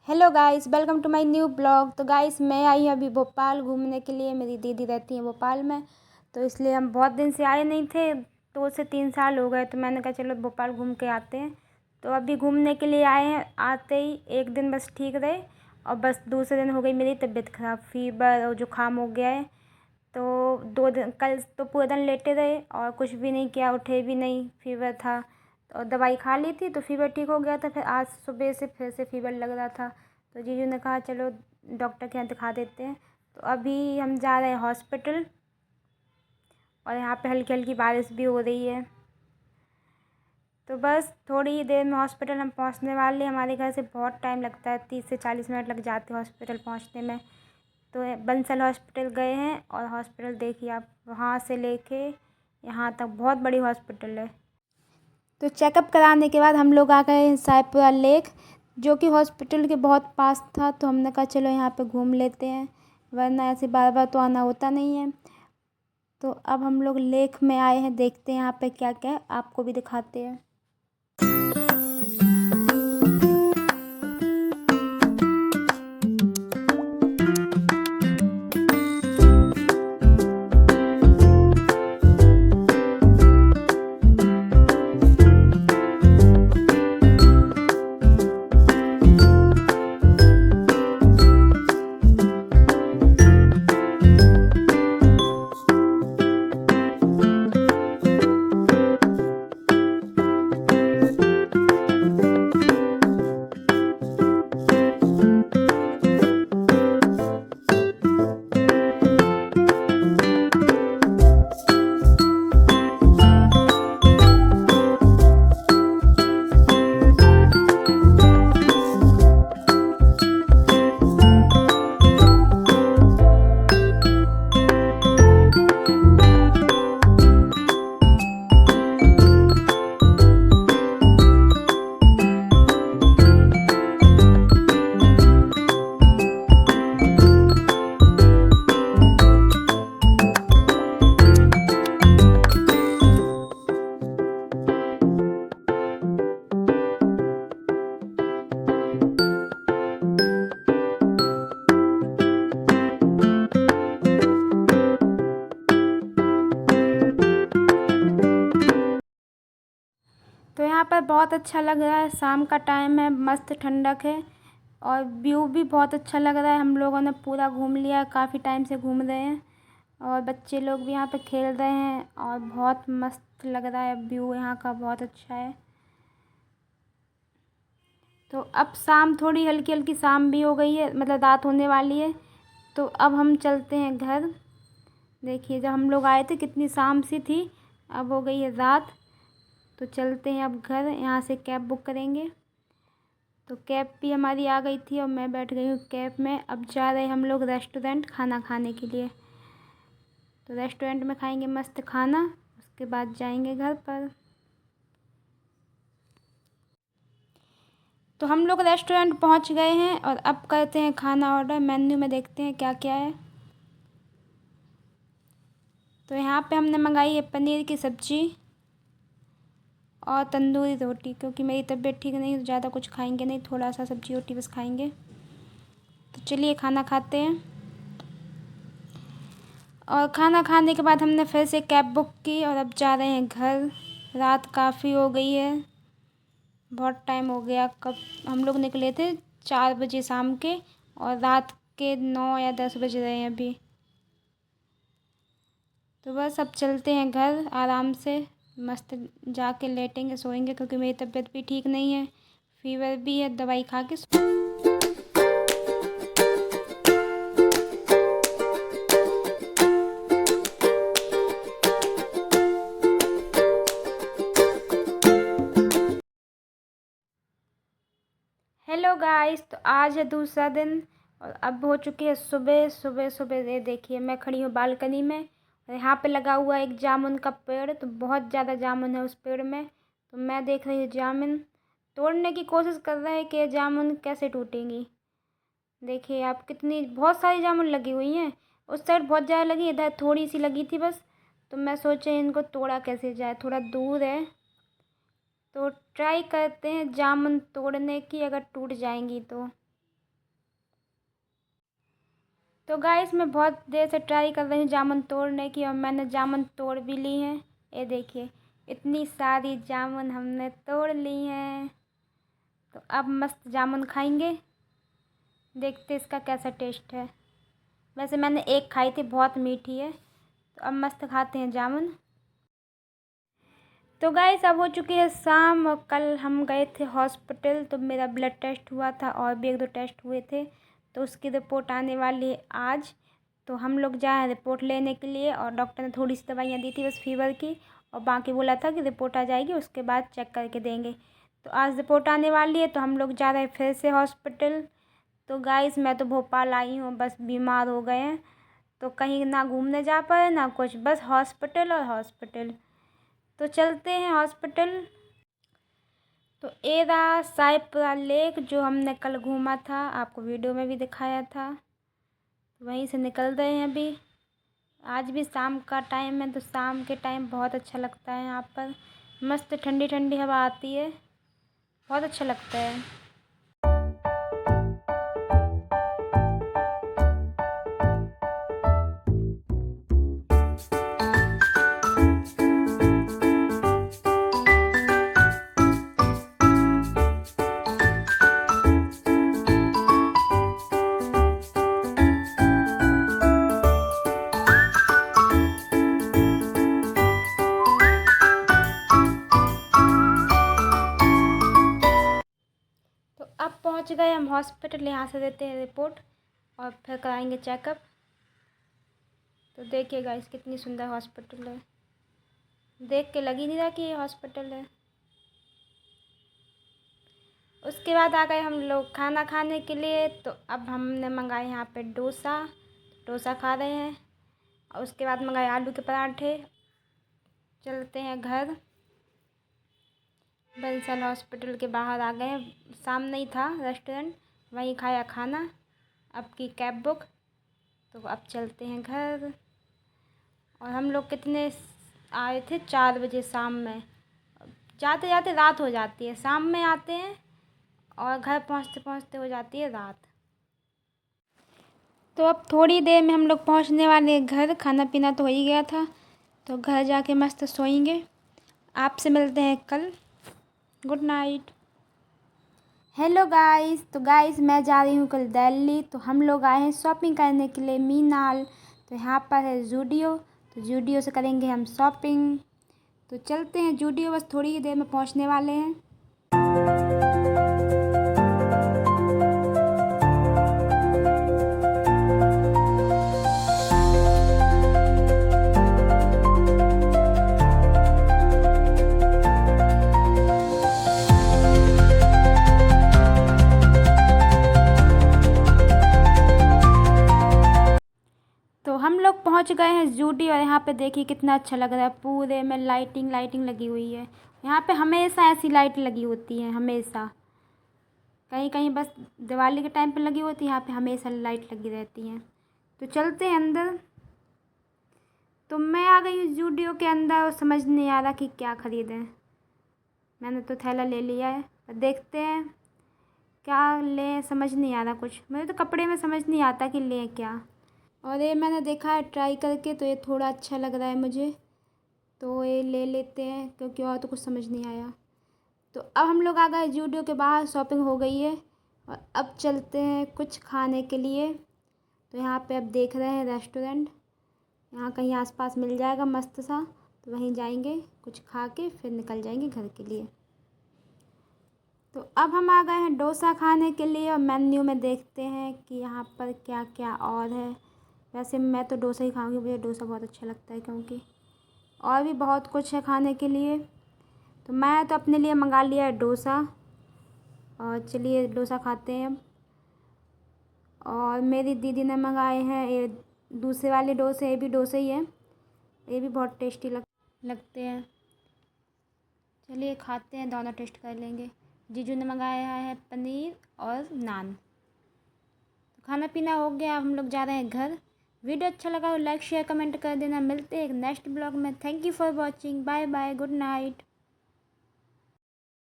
Hello guys, welcome to my new blog. तो guys मैं आई हूँ अभी भोपाल घूमने के लिए। मेरी दीदी रहती है भोपाल में, तो इसलिए हम बहुत दिन से आए नहीं थे। 2 से 3 साल हो गए, तो मैंने कहा चलो भोपाल घूम के आते हैं। तो अभी घूमने के लिए आए हैं। आते ही एक दिन बस ठीक रहे और बस दूसरे दिन हो गई मेरी तबीयत ख़राब, फीवर और जुकाम हो गया है। तो 2 दिन कल तो पूरे दिन लेटे रहे और कुछ भी नहीं किया, उठे भी नहीं, फीवर था। और दवाई खा ली थी तो फीवर ठीक हो गया था। फिर आज सुबह से फिर से फीवर लग रहा था, तो जीजू ने कहा चलो डॉक्टर के यहाँ दिखा देते हैं। तो अभी हम जा रहे हैं हॉस्पिटल, और यहाँ पे हल्की हल्की बारिश भी हो रही है। तो बस थोड़ी ही देर में हॉस्पिटल हम पहुँचने वाले हैं। हमारे घर से बहुत टाइम लगता है, 30 से 40 मिनट लग जाते हैं हॉस्पिटल पहुँचने में। तो बंसल हॉस्पिटल गए हैं, और हॉस्पिटल देखिए आप, वहाँ से लेके यहाँ तक बहुत बड़ी हॉस्पिटल है। तो चेकअप कराने के बाद हम लोग आ गए साईपुरा लेक, जो कि हॉस्पिटल के बहुत पास था। तो हमने कहा चलो यहाँ पे घूम लेते हैं, वरना ऐसे बार बार तो आना होता नहीं है। तो अब हम लोग लेक में आए हैं, देखते हैं यहाँ पे क्या क्या है, आपको भी दिखाते हैं। तो यहाँ पर बहुत अच्छा लग रहा है, शाम का टाइम है, मस्त ठंडक है और व्यू भी बहुत अच्छा लग रहा है। हम लोगों ने पूरा घूम लिया, काफ़ी टाइम से घूम रहे हैं, और बच्चे लोग भी यहाँ पे खेल रहे हैं, और बहुत मस्त लग रहा है व्यू, यहाँ का बहुत अच्छा है। तो अब शाम, थोड़ी हल्की हल्की शाम भी हो गई है, मतलब रात होने वाली है। तो अब हम चलते हैं घर। देखिए जब हम लोग आए थे कितनी शाम सी थी, अब हो गई है रात। तो चलते हैं अब घर, यहाँ से कैब बुक करेंगे। तो कैब भी हमारी आ गई थी और मैं बैठ गई हूँ कैब में। अब जा रहे हैं हम लोग रेस्टोरेंट खाना खाने के लिए। तो रेस्टोरेंट में खाएंगे मस्त खाना, उसके बाद जाएंगे घर पर। तो हम लोग रेस्टोरेंट पहुँच गए हैं, और अब करते हैं खाना ऑर्डर। मेन्यू में देखते हैं क्या क्या है। तो यहाँ पे हमने मंगाई है पनीर की सब्ज़ी और तंदूरी रोटी, क्योंकि मेरी तबीयत ठीक नहीं है तो ज़्यादा कुछ खाएंगे नहीं, थोड़ा सा सब्ज़ी रोटी बस खाएंगे। तो चलिए खाना खाते हैं। और खाना खाने के बाद हमने फिर से कैब बुक की, और अब जा रहे हैं घर। रात काफ़ी हो गई है, बहुत टाइम हो गया। कब हम लोग निकले थे, 4 बजे शाम के, और रात के 9 या 10 बज रहे हैं अभी। तो बस अब चलते हैं घर, आराम से मस्त जाके लेटेंगे, सोएंगे, क्योंकि मेरी तबीयत भी ठीक नहीं है, फीवर भी है, दवाई खा के हेलो गाइस, तो आज है दूसरा दिन, और अब हो चुकी है सुबह। सुबह सुबह ये देखिए, मैं खड़ी हूँ बालकनी में, और यहाँ पे लगा हुआ है एक जामुन का पेड़। तो बहुत ज़्यादा जामुन है उस पेड़ में। तो मैं देख रही हूँ जामुन तोड़ने की कोशिश कर रहे हैं कि जामुन कैसे टूटेंगी। देखिए आप, कितनी बहुत सारी जामुन लगी हुई हैं। उस साइड बहुत ज़्यादा लगी, इधर थोड़ी सी लगी थी बस। तो मैं सोचे इनको तोड़ा कैसे जाए, थोड़ा दूर है। तो ट्राई करते हैं जामुन तोड़ने की, अगर टूट जाएंगी तो। तो गाइस मैं बहुत देर से ट्राई कर रही हूँ जामुन तोड़ने की और मैंने जामुन तोड़ भी ली हैं। ये देखिए इतनी सारी जामुन हमने तोड़ ली हैं। तो अब मस्त जामुन खाएंगे, देखते इसका कैसा टेस्ट है। वैसे मैंने एक खाई थी, बहुत मीठी है। तो अब मस्त खाते हैं जामुन। तो गाइस अब हो चुकी है शाम और कल हम गए थे हॉस्पिटल। तो मेरा ब्लड टेस्ट हुआ था और भी 1-2 टेस्ट हुए थे। तो उसकी रिपोर्ट आने वाली है आज। तो हम लोग जाए हैं रिपोर्ट लेने के लिए और डॉक्टर ने थोड़ी सी दवाइयाँ दी थी बस फीवर की, और बाकी बोला था कि रिपोर्ट आ जाएगी उसके बाद चेक करके देंगे। तो आज रिपोर्ट आने वाली है तो हम लोग जा रहे हैं फिर से हॉस्पिटल। तो गाइस मैं तो भोपाल आई हूँ, बस बीमार हो गए हैं। तो कहीं ना घूमने जा पाए ना कुछ, बस हॉस्पिटल और हॉस्पिटल। तो चलते हैं हॉस्पिटल। तो ये रहा साइपुरा लेक जो हमने कल घूमा था, आपको वीडियो में भी दिखाया था। वहीं से निकल रहे हैं अभी। आज भी शाम का टाइम है तो शाम के टाइम बहुत अच्छा लगता है यहाँ पर। मस्त ठंडी ठंडी हवा आती है, बहुत अच्छा लगता है। तो अब पहुँच गए हम हॉस्पिटल, यहाँ से देते हैं रिपोर्ट और फिर कराएंगे चेकअप। तो देखिए गाइस कितनी सुंदर हॉस्पिटल है, देख के लग ही नहीं रहा कि ये हॉस्पिटल है। उसके बाद आ गए हम लोग खाना खाने के लिए। तो अब हमने मंगाए यहाँ पे डोसा खा रहे हैं। और उसके बाद मंगाए आलू के पराठे। चलते हैं घर। बंसल हॉस्पिटल के बाहर आ गए हैं, सामने ही था रेस्टोरेंट, वहीं खाया खाना। अब की कैब बुक। तो अब चलते हैं घर। और हम लोग कितने आए थे, 4 बजे शाम में। जाते जाते रात हो जाती है, शाम में आते हैं और घर पहुंचते पहुंचते हो जाती है रात। तो अब थोड़ी देर में हम लोग पहुंचने वाले हैं घर। खाना पीना तो हो ही गया था, तो घर जाके मस्त सोएंगे। आपसे मिलते हैं कल। Good night. हेलो गाइस, तो गाइस मैं जा रही हूँ कल दिल्ली। तो हम लोग आए हैं शॉपिंग करने के लिए मीनाल। तो यहाँ पर है जूडियो, तो जूडियो से करेंगे हम शॉपिंग। तो चलते हैं जूडियो, बस थोड़ी ही देर में पहुँचने वाले हैं। तो हम लोग पहुंच गए हैं जूडी, और यहाँ पे देखिए कितना अच्छा लग रहा है, पूरे में लाइटिंग लगी हुई है। यहाँ पे हमेशा ऐसी लाइट लगी होती है, हमेशा। कहीं कहीं बस दिवाली के टाइम पे लगी होती है, यहाँ पे हमेशा लाइट लगी रहती हैं। तो चलते हैं अंदर। तो मैं आ गई हूँ जूडियो के अंदर और समझ नहीं आ रहा कि क्या ख़रीदें। मैंने तो थैला ले लिया है, पर देखते हैं क्या लें, समझ नहीं आ रहा कुछ। मुझे तो कपड़े में समझ नहीं आता कि लें क्या। और ये मैंने देखा है ट्राई करके, तो ये थोड़ा अच्छा लग रहा है मुझे, तो ये ले लेते हैं, क्योंकि और तो कुछ समझ नहीं आया। तो अब हम लोग आ गए जूडियो के बाहर, शॉपिंग हो गई है और अब चलते हैं कुछ खाने के लिए। तो यहाँ पे अब देख रहे हैं रेस्टोरेंट, यहाँ कहीं आसपास मिल जाएगा मस्त सा, तो वहीं जाएंगे, कुछ खा के फिर निकल जाएंगे घर के लिए। तो अब हम आ गए हैं डोसा खाने के लिए और मेन्यू में देखते हैं कि यहाँ पर क्या क्या और है। वैसे मैं तो डोसा ही खाऊंगी, मुझे डोसा बहुत अच्छा लगता है, क्योंकि और भी बहुत कुछ है खाने के लिए। तो मैं तो अपने लिए मंगा लिया है डोसा, और चलिए डोसा खाते हैं अब। और मेरी दीदी ने मंगाए हैं ये दूसरे वाले डोसे, ये भी डोसे ही है, ये भी बहुत टेस्टी लगते हैं। चलिए खाते हैं, दोनों टेस्ट कर लेंगे। जीजू ने मंगाया है पनीर और नान। तो खाना पीना हो गया, हम लोग जा रहे हैं घर। वीडियो अच्छा लगा हो लाइक शेयर कमेंट कर देना। मिलते हैं एक नेक्स्ट ब्लॉग में। Thank you for watching, bye bye, good night.